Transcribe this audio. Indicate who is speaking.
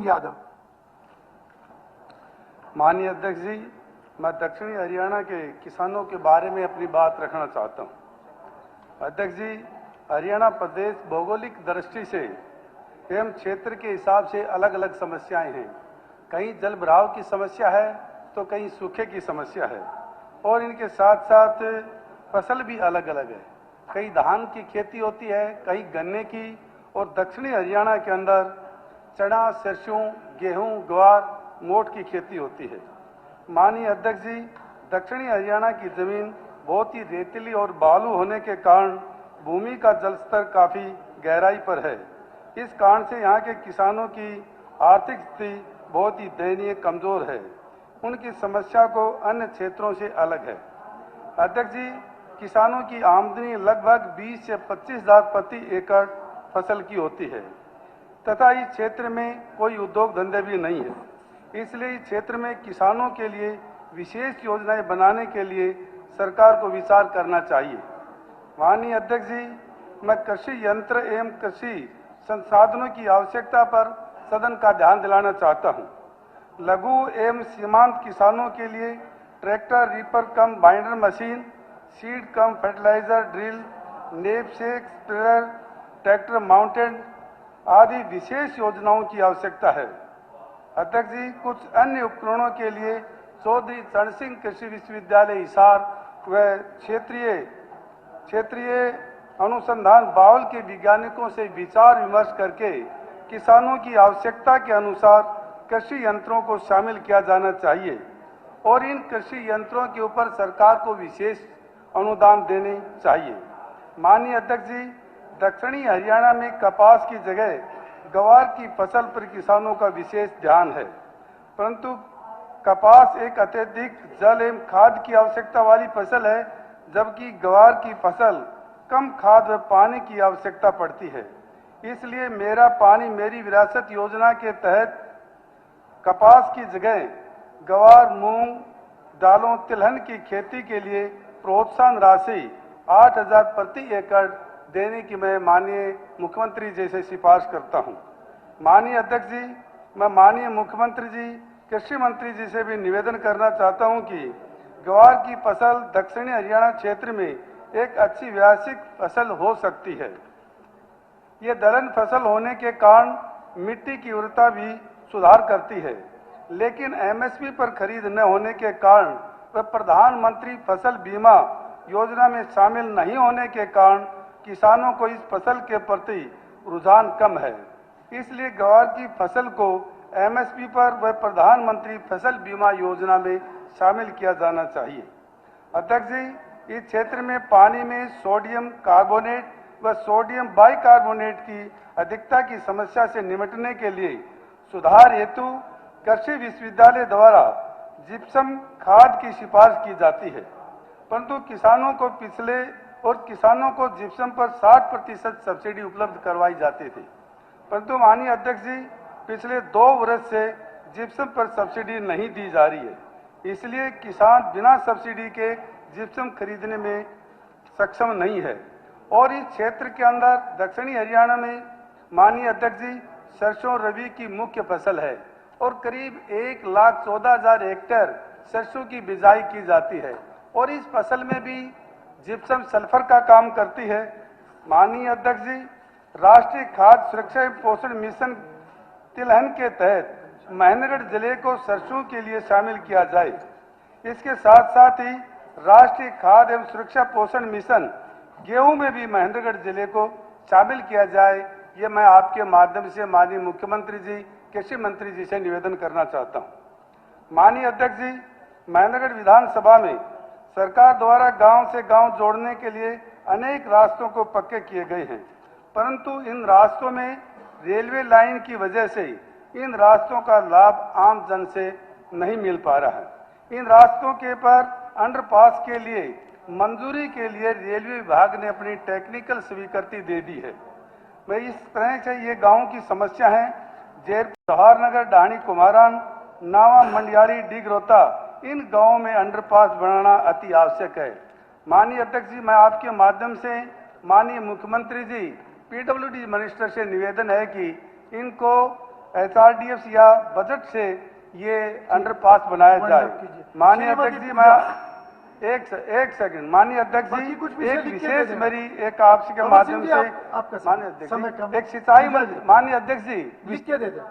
Speaker 1: यादव।
Speaker 2: माननीय अध्यक्ष जी, मैं दक्षिणी हरियाणा के किसानों के बारे में अपनी बात रखना चाहता हूं। अध्यक्ष जी, हरियाणा प्रदेश भौगोलिक दृष्टि से एवं क्षेत्र के हिसाब से अलग अलग समस्याएं हैं। कहीं जल भराव की समस्या है तो कहीं सूखे की समस्या है, और इनके साथ साथ फसल भी अलग अलग है। कहीं धान की खेती होती है, कहीं गन्ने की, और दक्षिणी हरियाणा के अंदर चना, सरसों, गेहूं, ग्वार, मोठ की खेती होती है। माननीय अध्यक्ष जी, दक्षिणी हरियाणा की जमीन बहुत ही रेतीली और बालू होने के कारण भूमि का जल स्तर काफी गहराई पर है। इस कारण से यहाँ के किसानों की आर्थिक स्थिति बहुत ही दयनीय, कमजोर है। उनकी समस्या को अन्य क्षेत्रों से अलग है। अध्यक्ष जी, किसानों की आमदनी लगभग 20 से 25,000 प्रति एकड़ फसल की होती है तथा इस क्षेत्र में कोई उद्योग धंधे भी नहीं है। इसलिए इस क्षेत्र में किसानों के लिए विशेष योजनाएं बनाने के लिए सरकार को विचार करना चाहिए। माननीय अध्यक्ष जी, मैं कृषि यंत्र एवं कृषि संसाधनों की आवश्यकता पर सदन का ध्यान दिलाना चाहता हूं। लघु एवं सीमांत किसानों के लिए tractor, reaper cum binder machine, seed cum fertiliser drill, knapsack sprayer, tractor mounted आदि विशेष योजनाओं की आवश्यकता है। अध्यक्ष जी, कुछ अन्य उपकरणों के लिए चौधरी चरण सिंह कृषि विश्वविद्यालय हिसार व क्षेत्रीय अनुसंधान बावल के वैज्ञानिकों से विचार विमर्श करके किसानों की आवश्यकता के अनुसार कृषि यंत्रों को शामिल किया जाना चाहिए, और इन कृषि यंत्रों के ऊपर सरकार को विशेष अनुदान देने चाहिए। माननीय अध्यक्ष जी, दक्षिणी हरियाणा में कपास की जगह ग्वार की फसल पर किसानों का विशेष ध्यान है, परंतु कपास एक अत्यधिक जल एवं खाद की आवश्यकता वाली फसल है, जबकि ग्वार की फसल कम खाद व पानी की आवश्यकता पड़ती है। इसलिए मेरा पानी मेरी विरासत योजना के तहत कपास की जगह ग्वार, मूंग, दालों, तिलहन की खेती के लिए प्रोत्साहन राशि 8,000 प्रति एकड़ देने की मैं माननीय मुख्यमंत्री जी से सिफारिश करता हूं। माननीय अध्यक्ष जी, मैं माननीय मुख्यमंत्री जी, कृषि मंत्री जी से भी निवेदन करना चाहता हूं कि ग्वार की फसल दक्षिणी हरियाणा क्षेत्र में एक अच्छी व्यावसायिक फसल हो सकती है। ये दलहन फसल होने के कारण मिट्टी की उर्वरता भी सुधार करती है, लेकिन एमएसपी पर खरीद न होने के कारण व प्रधानमंत्री फसल बीमा योजना में शामिल नहीं होने के कारण किसानों को इस फसल के प्रति रुझान कम है। इसलिए ग्वार की फसल को एमएसपी पर व प्रधानमंत्री फसल बीमा योजना में शामिल किया जाना चाहिए। अध्यक्ष जी, इस क्षेत्र में पानी में सोडियम कार्बोनेट व सोडियम बाइकार्बोनेट की अधिकता की समस्या से निपटने के लिए सुधार हेतु कृषि विश्वविद्यालय द्वारा जिप्सम खाद की सिफारिश की जाती है, परंतु किसानों को जिप्सम पर 60% सब्सिडी उपलब्ध करवाई जाती थी, परंतु माननीय अध्यक्ष जी, पिछले 2 वर्ष से जिप्सम पर सब्सिडी नहीं दी जा रही है। इसलिए किसान बिना सब्सिडी के जिप्सम खरीदने में सक्षम नहीं है, और इस क्षेत्र के अंदर दक्षिणी हरियाणा में माननीय अध्यक्ष जी, सरसों रबी की मुख्य फसल है और करीब 1,14,000 हेक्टेयर सरसों की बिजाई की जाती है, और इस फसल में भी जिप्सम सल्फर का काम करती है। माननीय अध्यक्ष जी, राष्ट्रीय खाद्य सुरक्षा एवं पोषण मिशन तिलहन के तहत महेंद्रगढ़ जिले को सरसों के लिए शामिल किया जाए। इसके साथ साथ ही राष्ट्रीय खाद्य एवं सुरक्षा पोषण मिशन गेहूं में भी महेंद्रगढ़ जिले को शामिल किया जाए। ये मैं आपके माध्यम से माननीय मुख्यमंत्री जी, कृषि मंत्री जी से निवेदन करना चाहता हूं। माननीय अध्यक्ष जी, महेंद्रगढ़ विधानसभा में सरकार द्वारा गांव से गांव जोड़ने के लिए अनेक रास्तों को पक्के किए गए हैं, परंतु इन रास्तों में रेलवे लाइन की वजह से इन रास्तों का लाभ आम जन से नहीं मिल पा रहा है। इन रास्तों के पर अंडरपास के लिए मंजूरी के लिए रेलवे विभाग ने अपनी टेक्निकल स्वीकृति दे दी है। मैं इस तरह से ये गांवों की समस्या है। जवाहरनगर, डाणी, कुमारान, नावा, मंडियाड़ी, डिगरोता, इन गांवों में अंडरपास बनाना अति आवश्यक है। माननीय अध्यक्ष जी, मैं आपके माध्यम से माननीय मुख्यमंत्री जी, पीडब्ल्यूडी मिनिस्टर से निवेदन है कि इनको एचआरडीएफ या बजट से ये अंडरपास बनाया जाए। माननीय अध्यक्ष जी, मैं एक सेकंड, माननीय अध्यक्ष जी, एक विशेष मेरी एक आपसे के माध्यम से, माननीय अध्यक्ष जी, एक सिंचाई, माननीय अध्यक्ष जी,
Speaker 1: लिख के दे दें।